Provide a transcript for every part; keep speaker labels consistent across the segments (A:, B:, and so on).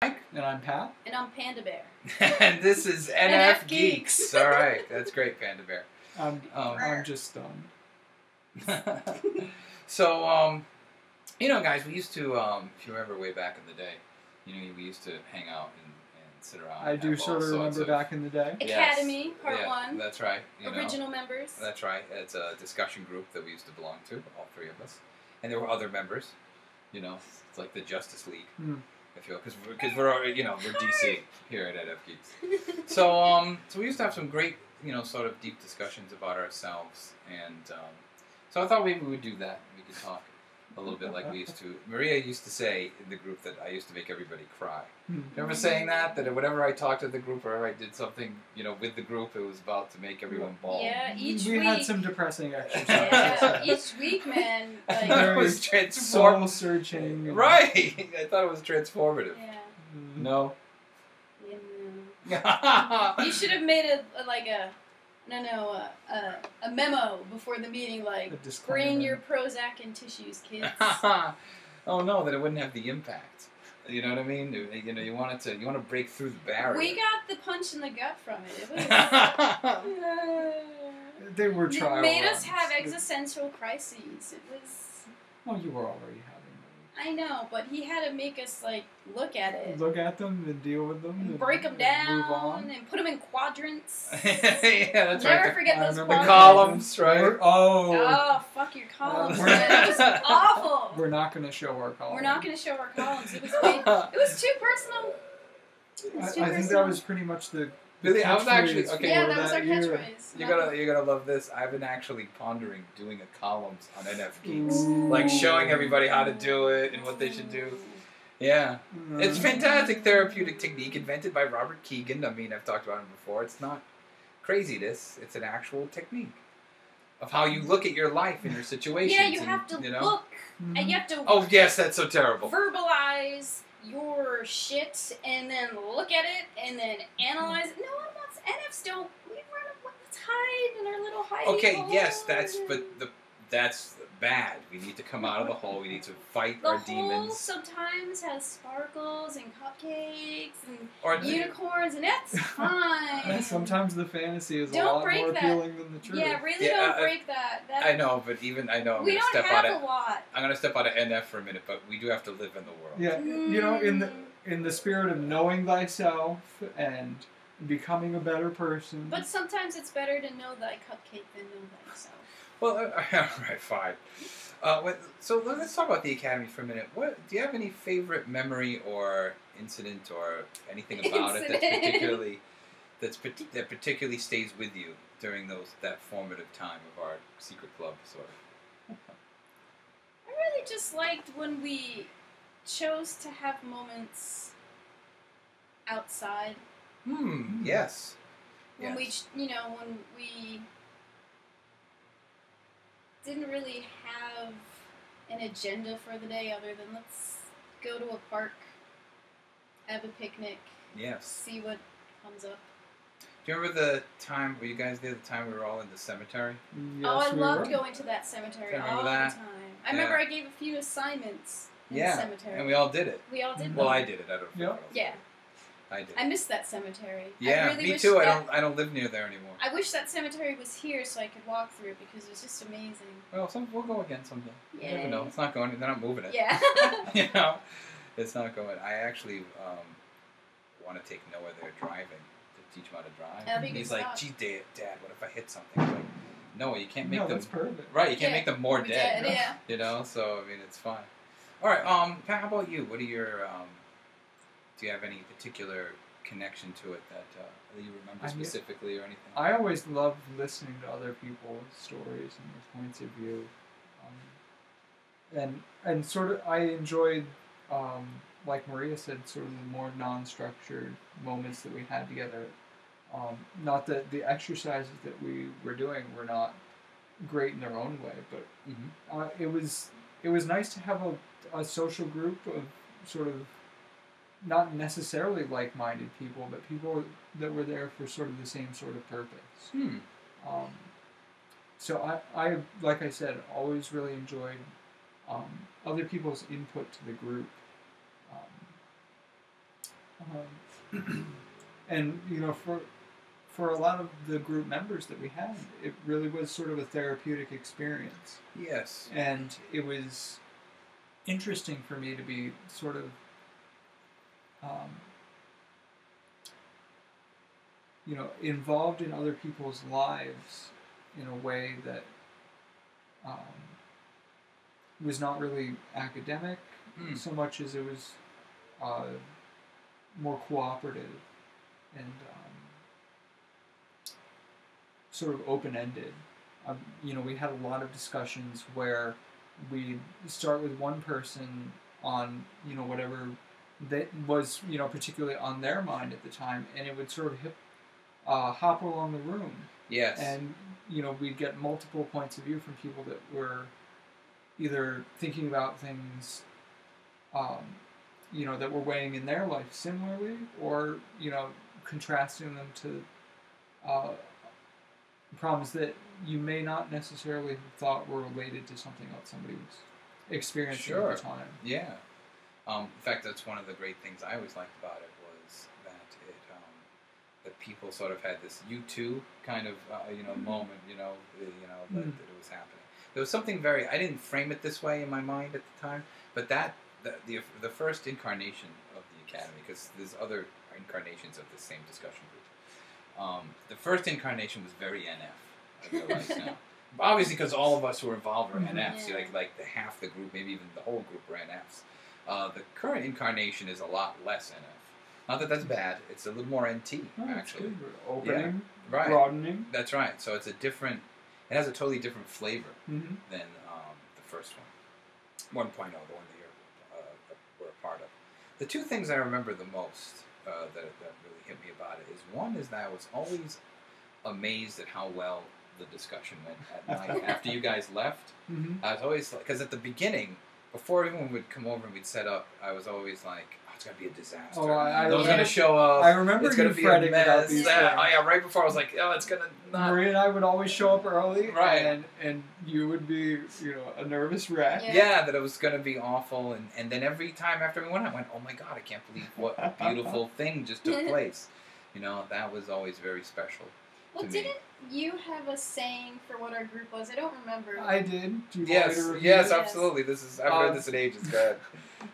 A: Mike. And I'm Pat.
B: And I'm Panda Bear.
A: And this is Nfgeeks. All right, that's great, Panda Bear.
C: I'm just stunned.
A: So, you know, guys, we used to, if you remember way back in the day, you know, we used to hang out and sit around.
C: I do sort of remember back in the day.
B: Academy, part 1.
A: That's right.
B: Original members.
A: That's right. It's a discussion group that we used to belong to, all three of us. And there were other members. You know, it's like the Justice League, if you will, because we're, you know, we're DC here at Nfgeeks. So we used to have some great, you know, sort of deep discussions about ourselves, and so I thought maybe we would do that. We could talk a little bit like we used to. Maria used to say in the group that I used to make everybody cry. Remember saying that whenever I talked to the group or I did something, you know, with the group, it was about to make everyone bawl.
B: Yeah, each
C: we
B: week.
C: had some depressing exercises.
B: Yeah, each week, man. Like,
A: It was transformative.
C: Soul searching.
A: Right. I thought it was transformative.
B: Yeah.
A: No.
B: Yeah, no. You should have made a memo before the meeting, like, bring your Prozac and tissues, kids.
A: Oh no, that it wouldn't have the impact. You know what I mean? You know, you want to break through the barrier.
B: We got the punch in the gut from it. It was.
C: They were trial
B: It made
C: runs.
B: us have existential crises. It was.
C: Well, you were already having
B: I know, but he had to make us, like, look at it.
C: Look at them and deal with them.
B: And break them down.
C: Move on.
B: And put them in quadrants.
A: Yeah, that's right.
B: Never forget those
A: the
B: quadrants.
A: columns, right?
B: Oh, fuck your columns, man. It was awful.
C: We're not going to show our columns.
B: We're not going to show our columns. It was too personal.
C: I think that was pretty much the
A: Really, I was actually okay.
B: Yeah, that was our catchphrase.
A: You're gonna love this. I've been actually pondering doing a columns on Nfgeeks, like showing everybody how to do it and what they should do. Yeah, it's fantastic therapeutic technique invented by Robert Keegan. I mean, I've talked about him before. It's not craziness. It's an actual technique of how you look at your life and your situations.
B: Yeah, you have to look, and you have to.
A: Oh yes, that's so terrible.
B: Verbalize your shit, and then look at it, and then analyze it. No, NFs don't. Let's hide in our little hiding hole.
A: Yes, that's bad. We need to come out of the hole. We need to fight our demons.
B: The hole sometimes has sparkles and cupcakes and unicorns, and that's fine.
C: Sometimes the fantasy is
B: don't
C: a lot
B: break
C: more
B: that.
C: appealing than the truth.
B: Yeah, really don't break that.
A: I know, but even I know I'm
B: we
A: gonna
B: don't
A: step
B: have
A: out of
B: a lot.
A: I'm gonna step out of NF for a minute, but we do have to live in the world.
C: Yeah, you know, in the spirit of knowing thyself and becoming a better person.
B: But sometimes it's better to know thy cupcake than know thyself.
A: Well, all right, fine. So let's talk about the Academy for a minute. What do you have any favorite memory or incident or anything about it that particularly stays with you during that formative time of our secret club, sort of?
B: I really just liked when we chose to have moments outside.
A: Yes.
B: When we didn't really have an agenda for the day other than let's go to a park, have a picnic, see what comes up.
A: Do you remember the time, were you guys there the time we were all in the cemetery?
C: Yes,
B: I loved going to that cemetery all the time. I remember I gave a few assignments in the cemetery.
A: And we all did it.
B: We all did
A: Well, I did it. I don't know.
B: Yeah.
A: I did.
B: I miss that cemetery.
A: Yeah,
B: I really
A: me too. I don't live near there anymore.
B: I wish that cemetery was here so I could walk through it because it was just amazing.
A: Well, we'll go again someday.
B: Yeah.
A: You never know. It's not going. They're not moving it.
B: Yeah.
A: You know, it's not going. I actually want to take Noah there driving to teach him how to drive.
B: That'd be
A: and he's
B: good
A: like,
B: stuff.
A: "Gee, Dad, what if I hit something?" I'm like, "No, you can't make them."
C: That's perfect.
A: Right, you can't make them more dead.
B: Yeah.
A: You know, so I mean, it's fine. All right, Pat, how about you? What are your? Do you have any particular connection to it that you remember specifically or anything?
C: I always loved listening to other people's stories and their points of view, and sort of I enjoyed, like Maria said, sort of the more non-structured moments that we had together. Not that the exercises that we were doing were not great in their own way, but it was nice to have a social group of sort of not necessarily like-minded people, but people that were there for sort of the same sort of purpose. So I like I said, always really enjoyed other people's input to the group. And for a lot of the group members that we had, it really was sort of a therapeutic experience.
A: Yes.
C: And it was interesting for me to be sort of, involved in other people's lives in a way that was not really academic so much as it was more cooperative and sort of open-ended. We had a lot of discussions where we'd start with one person on, whatever that was, particularly on their mind at the time, and it would sort of hop along the room.
A: Yes.
C: And, we'd get multiple points of view from people that were either thinking about things, that were weighing in their life similarly, or, contrasting them to problems that you may not necessarily have thought were related to something else somebody was experiencing at the time.
A: Yeah. In fact, that's one of the great things I always liked about it was that it that people sort of had this "you too" kind of moment, that it was happening. There was something very. I didn't frame it this way in my mind at the time, but the first incarnation of the Academy, because there's other incarnations of the same discussion group. The first incarnation was very NF. I realize now. Obviously, because all of us who were involved were NFs.
B: Yeah.
A: Like the half the group, maybe even the whole group were NFs. The current incarnation is a lot less NF. Not that that's bad. It's a little more NT, actually.
C: Opening,
A: right.
C: Broadening.
A: That's right. So it's it has a totally different flavor than the first one. 1.0, the one that we're a part of. The two things I remember the most that really hit me about it is, one is that I was always amazed at how well the discussion went at night after you guys left. I was always because at the beginning, before everyone would come over and we'd set up, I was always like, "Oh, it's gonna be a disaster. No one's gonna show up.
C: I remember
A: it's gonna
C: you
A: be
C: fretting
A: a mess."
C: about these things.
A: Right before I was like, "Oh, it's gonna not."
C: Maria and I would always show up early,
A: right?
C: And you would be, a nervous wreck.
A: Yeah, that it was gonna be awful, and then every time after we went, I went, "Oh my God, I can't believe what a beautiful thing just took place." That was always very special.
B: Well, didn't you have a saying for what our group was? I don't remember.
C: I did. Do you
A: yes,
C: want me to repeat
A: yes,
C: it?
A: absolutely. This is I've heard this in ages. Go ahead.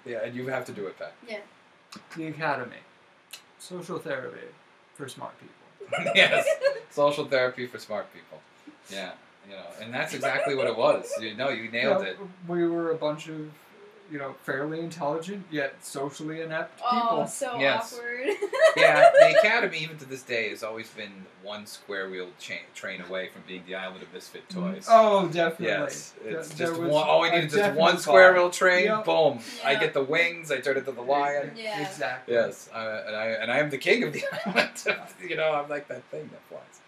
A: Yeah, and you have to do it, Pat.
B: Yeah.
C: The Academy, social therapy for smart people.
A: Yes, social therapy for smart people. Yeah, and that's exactly what it was. You nailed it.
C: We were a bunch of, fairly intelligent yet socially inept people.
B: Oh, so awkward.
A: Yeah, the Academy, even to this day, has always been one square-wheeled train away from being the island of misfit toys.
C: Oh, definitely.
A: Yes, it's just one. All we need is just one square-wheel train. Yep. Boom! Yeah. I get the wings. I turn into the lion.
B: Yeah,
C: exactly.
A: Yes, and I am the king of the island. I'm like that thing that flies.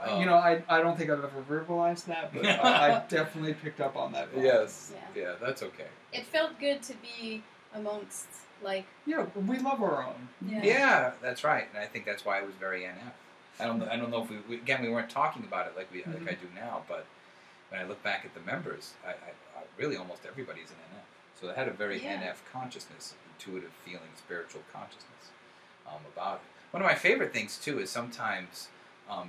C: I don't think I've ever verbalized that, but I definitely picked up on that.
A: Yes. Yeah, that's okay.
B: It felt good to be amongst,
C: Yeah, we love our own.
A: Yeah, that's right, and I think that's why it was very NF. I don't know if we weren't talking about it like I do now, but when I look back at the members, I really almost everybody's an NF. So it had a very NF consciousness, intuitive feeling, spiritual consciousness about it. One of my favorite things too is sometimes.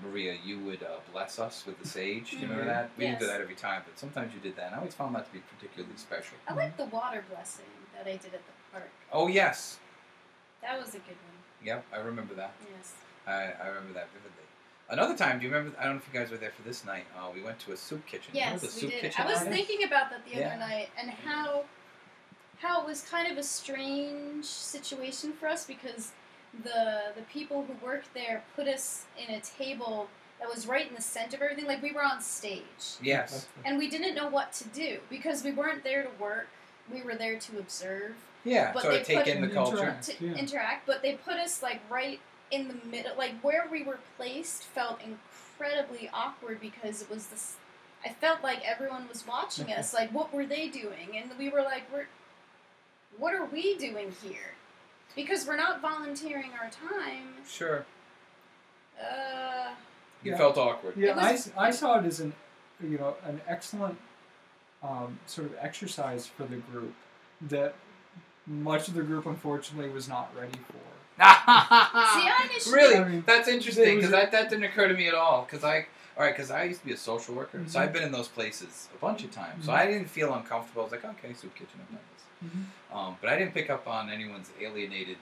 A: Maria, you would bless us with the sage. Do you remember that? We didn't do that every time, but sometimes you did that. And I always found that to be particularly special.
B: I like the water blessing that I did at the park.
A: Oh, yes.
B: That was a good one.
A: Yep, I remember that.
B: Yes.
A: I remember that vividly. Another time, do you remember, I don't know if you guys were there for this night, we went to a soup kitchen.
B: Yes,
A: we did.
B: I was thinking about that the other night, and how it was kind of a strange situation for us, because the people who worked there put us in a table that was right in the center of everything. Like, we were on stage.
A: Yes.
B: And we didn't know what to do, because we weren't there to work. We were there to observe.
A: Yeah, sort of take in the culture.
B: Interact, but they put us, right in the middle. Where we were placed felt incredibly awkward, because it was this... I felt like everyone was watching us. What were they doing? And we were like, what are we doing here? Because we're not volunteering our time.
A: Sure. You felt awkward.
C: Yeah, I saw it as an excellent sort of exercise for the group that much of the group unfortunately was not ready for.
B: I initially...
A: Really?
C: I mean,
A: That's interesting, because
C: there was
A: that didn't occur to me at all. Because I used to be a social worker, so
C: Mhm.
A: I've been in those places a bunch of times. So
C: Mhm.
A: I didn't feel uncomfortable. I was like, okay, soup kitchen, I've done this.
C: Mhm.
A: But I didn't pick up on anyone's alienated,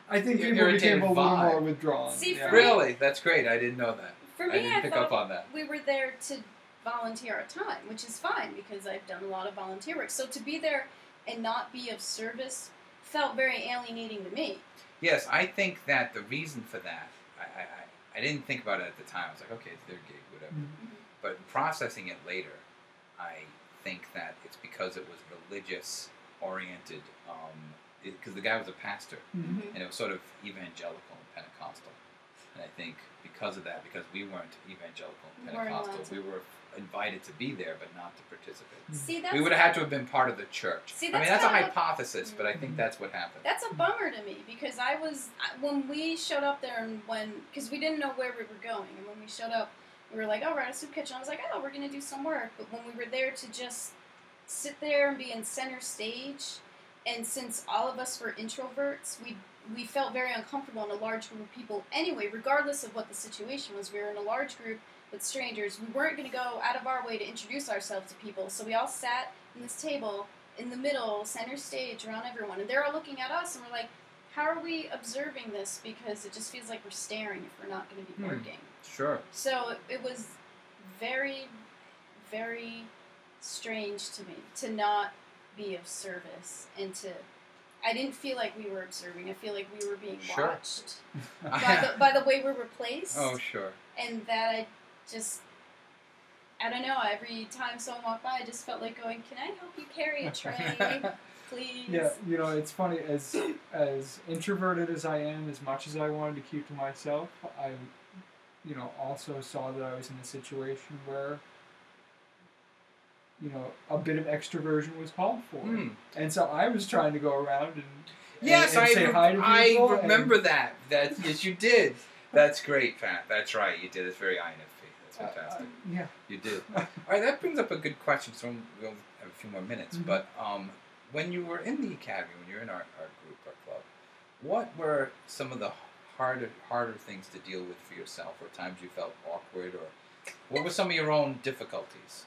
C: I think people
A: irritated
C: became a little
A: vibe.
C: more withdrawn.
B: See,
C: yeah.
B: for me-
A: Really? That's great. I didn't know that.
B: For
A: I
B: me,
A: didn't
B: I
A: pick
B: thought
A: up on that.
B: we were there to volunteer our time, which is fine because I've done a lot of volunteer work. So to be there and not be of service felt very alienating to me.
A: Yes, I think that the reason for that, I didn't think about it at the time. I was like, okay, it's their gig, whatever.
C: Mhm.
A: But processing it later, I think that it's because it was religious oriented. Because the guy was a pastor,
C: Mhm.
A: and it was sort of evangelical and Pentecostal. And I think because of that, because we weren't evangelical and
B: We weren't allowed
A: Pentecostal,
B: to.
A: we were invited to be there, but not to participate.
B: See, that's
A: We would have had to have been part of the church.
B: See,
A: I mean,
B: that's
A: that's a
B: kinda-
A: hypothesis, but I think that's what happened.
B: That's a bummer to me because when we showed up there and because we didn't know where we were going, and when we showed up, we were like, oh, we're at a soup kitchen. I was like, oh, we're going to do some work. But when we were there to just sit there and be in center stage, and since all of us were introverts, we felt very uncomfortable in a large group of people anyway, regardless of what the situation was. We were in a large group with strangers. We weren't going to go out of our way to introduce ourselves to people, so we all sat in this table in the middle, center stage, around everyone, and they're all looking at us, and we're like, how are we observing this? Because it just feels like we're staring if we're not going to be working.
A: Sure.
B: So it was very, very strange to me to not be of service and to... I didn't feel like we were observing. I feel like we were being
A: Sure.
B: watched by the way we were placed.
A: Oh, sure.
B: And that I don't know, every time someone walked by, I just felt like going, can I help you carry a tray, please?
C: Yeah, it's funny, as introverted as I am, as much as I wanted to keep to myself, I, also saw that I was in a situation where, a bit of extroversion was called for. And so I was trying to go around and
A: Yes,
C: and say hi to people.
A: I remember that. Yes, you did. That's great, Pat. That's right. You did. It's very INFP. That's fantastic.
C: Yeah.
A: You did. All right, that brings up a good question. So we'll have a few more minutes.
C: Mhm.
A: But when you were in the academy, when you were in our group, our club, what were some of the harder things to deal with for yourself, or times you felt awkward, or what were some of your own difficulties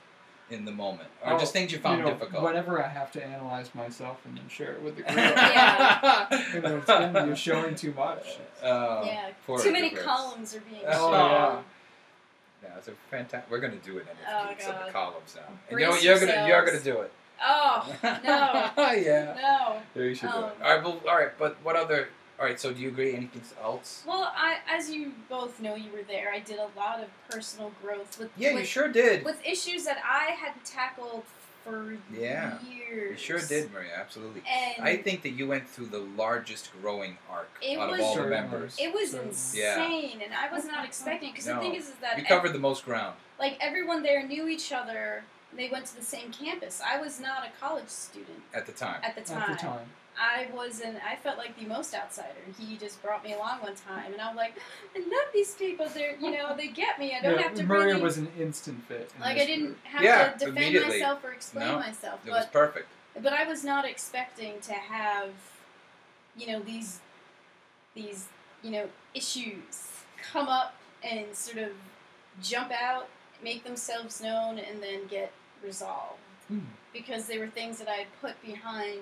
A: in the moment, or just things you found difficult?
C: Whenever I have to analyze myself and then share it with the group,
B: Yeah.
C: you're showing too much.
B: Yeah, too many columns are being
A: Oh,
B: shown.
A: Yeah, it's a fantastic. We're gonna do it in
B: Oh,
A: of the
B: God.
A: columns now. And
B: Brace
A: you're
B: yourselves.
A: gonna do it.
B: Oh, no.
A: Yeah.
B: No.
A: Yeah, you should do it. All right. But what other? All right. So do you agree? Anything else?
B: Well, as you both know, you were there. I did a lot of personal growth with
A: You sure did.
B: with issues that I hadn't tackled for years.
A: You sure did, Maria. Absolutely.
B: And
A: I think that you went through the largest growing arc out of all the members.
B: It was
C: So-
B: insane, and I was not expecting. Because the thing is that
A: you covered the most ground.
B: like everyone there knew each other. They went to the same campus. I was not a college student
A: At the time.
B: at the time. I felt like the most outsider. He just brought me along one time, and I'm like, I love these people. They're, they get me. I don't have to
C: Maria
B: really...
C: was an instant fit.
B: Like, I didn't have to defend
A: immediately.
B: myself or explain myself.
A: It was perfect.
B: But I was not expecting to have, these issues come up and sort of jump out, make themselves known, and then get resolved. Because they were things that I had put behind,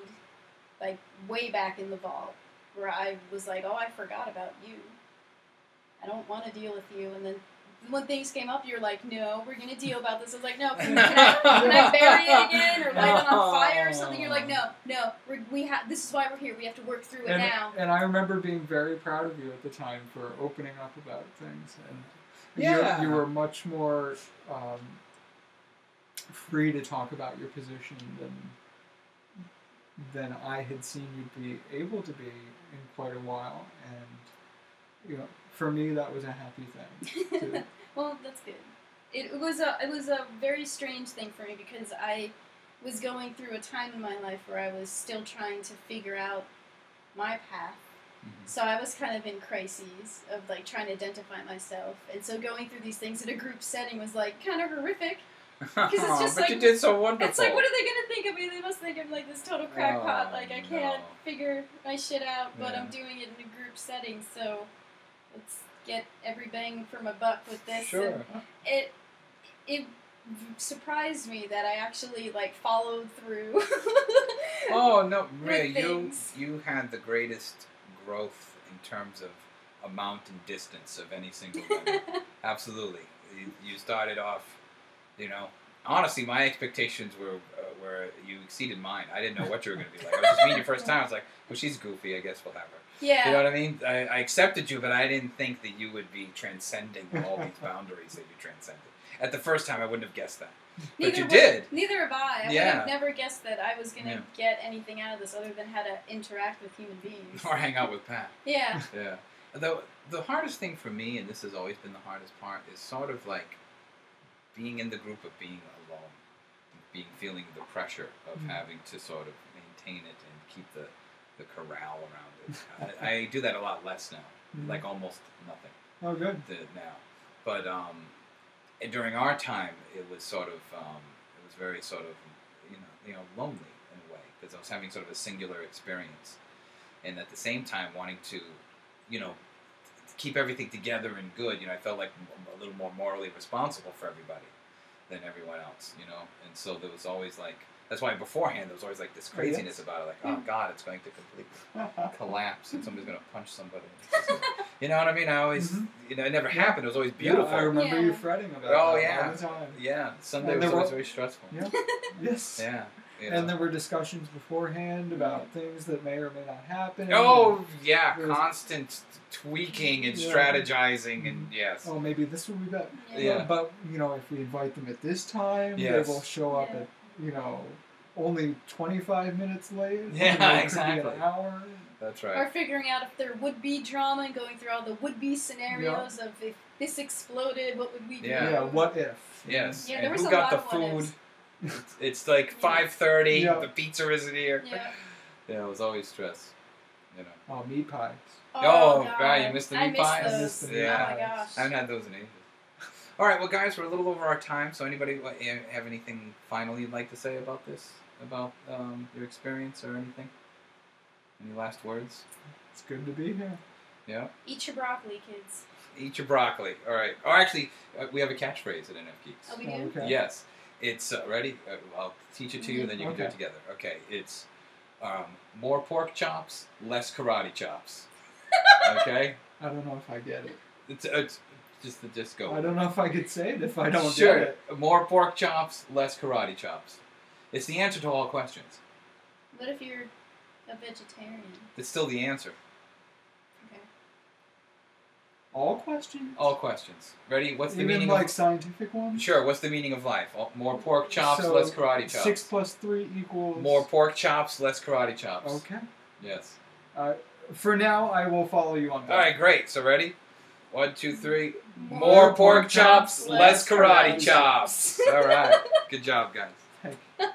B: like, way back in the vault, where I was like, oh, I forgot about you. I don't want to deal with you. And then when things came up, you're like, no, we're going to deal about this. I was like, no, can I bury it again or light it on fire or something? You're like, no, this is why we're here. We have to work through it now.
C: And I remember being very proud of you at the time for opening up about things. And you were much more free to talk about your position than I had seen you be able to be in quite a while. And, for me, that was a happy thing, too.
B: Well, that's good. It was a very strange thing for me because I was going through a time in my life where I was still trying to figure out my path. So I was kind of in crises of like trying to identify myself, and so going through these things in a group setting was like kind of horrific. Because it's just
A: but
B: like
A: you did so wonderful.
B: It's like, what are they gonna think of me? They must think I'm like this total crackpot. Like I can't
A: no.
B: figure my shit out, but
A: Yeah.
B: I'm doing it in a group setting. So let's get every bang for my buck with this.
A: Sure.
B: And it surprised me that I actually like followed through.
A: Oh no, Maria,
B: with things.
A: you had the greatest growth in terms of amount and distance of any single member. Absolutely, you started off, you know. Honestly, my expectations were you exceeded mine. I didn't know what you were going to be like. I was just meeting you first time. I was like, well, she's goofy. I guess we'll have her.
B: Yeah.
A: You know what I mean? I accepted you, but I didn't think that you would be transcending all these boundaries that you transcended. At the first time, I wouldn't have guessed that. But you did.
B: Neither have I. I would
A: Yeah.
B: have never guessed that I was going to get anything out of this other than how to interact with human beings.
A: Or hang out with Pat.
B: Yeah.
A: Yeah. Though the hardest thing for me, and this has always been the hardest part, is sort of like being in the group of being alone, feeling the pressure of having to sort of maintain it and keep the corral around it. I do that a lot less now, like almost nothing.
C: Oh, good.
A: Now, but during our time, it was sort of it was very sort of you know lonely in a way because I was having sort of a singular experience, and at the same time wanting to, you know, keep everything together and good. You know, I felt like a little more morally responsible for everybody than everyone else. You know, and so there was always like that's why beforehand there was always like this craziness about it, like oh God, it's going to completely collapse and somebody's going to punch somebody. You know what I mean? I always, you know, it never happened. It was always beautiful.
C: Yeah, I remember you fretting about
A: Oh
C: that
A: yeah,
C: all the time.
A: yeah. Sunday was always very stressful.
C: Yeah. Yes.
A: Yeah. You know.
C: And there were discussions beforehand about things that may or may not happen.
A: Oh yeah,
C: There was-
A: constant tweaking and
C: Yeah.
A: strategizing and yes.
C: Oh, maybe this will be better.
A: Yeah.
C: But, you know, if we invite them at this time,
A: Yes.
C: they will show up
B: Yeah.
C: at, you know, only 25 minutes late.
A: Yeah,
C: It could
A: exactly.
C: be an hour.
A: That's
B: Or
A: right.
B: figuring out if there would be drama and going through all the would-be scenarios of if this exploded, what would we do?
A: Yeah.
C: Yeah, what if?
A: Yes.
B: Yeah,
A: and
B: there was
A: who
B: a
A: got
B: lot
A: the
B: of what
A: food?
B: ifs.
A: It's like 5:30.
C: Yeah.
A: The pizza isn't here.
B: Yeah.
A: Yeah, it was always stress. You know.
C: Oh, meat pies.
A: Oh,
B: God.
A: wow, you missed the
B: I
A: meat pies?
B: missed
C: I
B: those.
C: missed the meat
A: Yeah.
B: Oh my gosh.
A: I haven't had those in ages. All right, well, guys, we're a little over our time. So, anybody have anything final you'd like to say about this, about your experience or anything? Any last words?
C: It's good to be here.
A: Yeah.
B: Eat your broccoli, kids.
A: Eat your broccoli. All right. Oh, actually, we have a catchphrase at Nfgeeks.
B: Oh, we do?
C: Okay.
A: Yes. It's ready. I'll teach it to you, and then you can do it
C: Okay.
A: together. Okay. It's more pork chops, less karate chops. Okay.
C: I don't know if I get it.
A: It's just go.
C: I don't know if I could say it if I don't
A: Sure.
C: get it.
A: More pork chops, less karate chops. It's the answer to all questions.
B: What if you're a vegetarian?
A: It's still the answer.
B: Okay.
C: All questions?
A: All questions. Ready? What's the
C: Even
A: meaning
C: like
A: of...
C: scientific ones?
A: Sure, what's the meaning of life? More pork chops,
C: So,
A: less karate chops.
C: 6 plus 3 equals...
A: More pork chops, less karate chops.
C: Okay.
A: Yes.
C: For now, I will follow you on that.
A: All right, great. So ready? 1, 2, 3.
B: More
A: More pork chops, less karate chops. All right. Good job, guys.
C: Thank you.